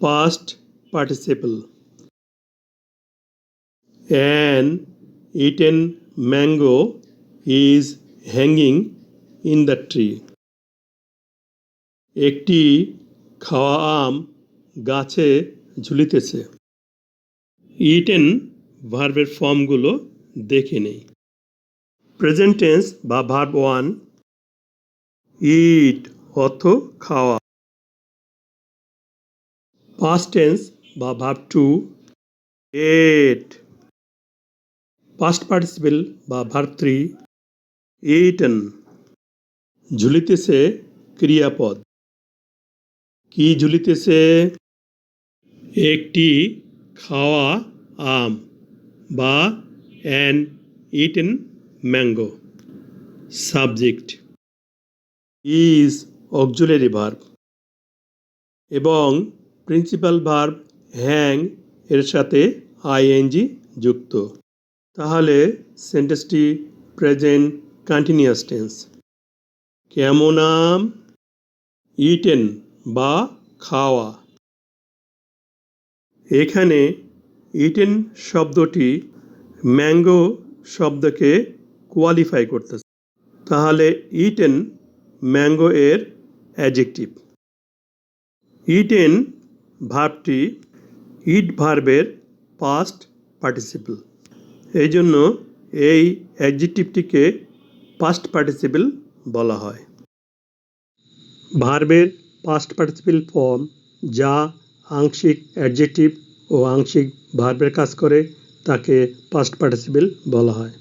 Past participle. An eaten mango is hanging in the tree. একটি খাওয়া আম গাছে ঝুলিতেছে। Eaten ভার্বের ফর্মগুলো দেখে নেই। প্রেজেন্ট টেন্স বা ভার্ব 1, ইট অর্থ খাওয়া। পাস্ট টেন্স বা ভার্ব 2, এট। পাস্ট পার্টিসিপেল বা ভার্ব 3, ইটেন। ঝুলিতেছে ক্রিয়াপদ। কি ঝুলিতেছে? একটি খাওয়া আম বা an eaten mango. Subject is auxiliary verb এবং প্রিন্সিপাল ভার্ব হ্যাং এর সাথে আইএনজি যুক্ত। তাহলে সেন্টেন্সটি প্রেজেন্ট কন্টিনিউয়াস টেন্স। কেমন আম? ইটেন বা খাওয়া। এখানে ইটেন শব্দটি ম্যাঙ্গো শব্দকে কোয়ালিফাই করতেছে। তাহলে ইটেন ম্যাঙ্গো এর অ্যাডজেক্টিভ। ইটেন ভার্বটি ইট ভার্বের পাস্ট পার্টিসিপল। এই জন্য এই অ্যাডজেক্টিভটিকে পাস্ট পার্টিসিপল বলা হয়। ভার্বের পাস্ট পার্টিসিপল ফর্ম যা আংশিক অ্যাডজেক্টিভ ও আংশিক ভার্বের কাজ করে তাকে পাস্ট পার্টিসিপল বলা হয়।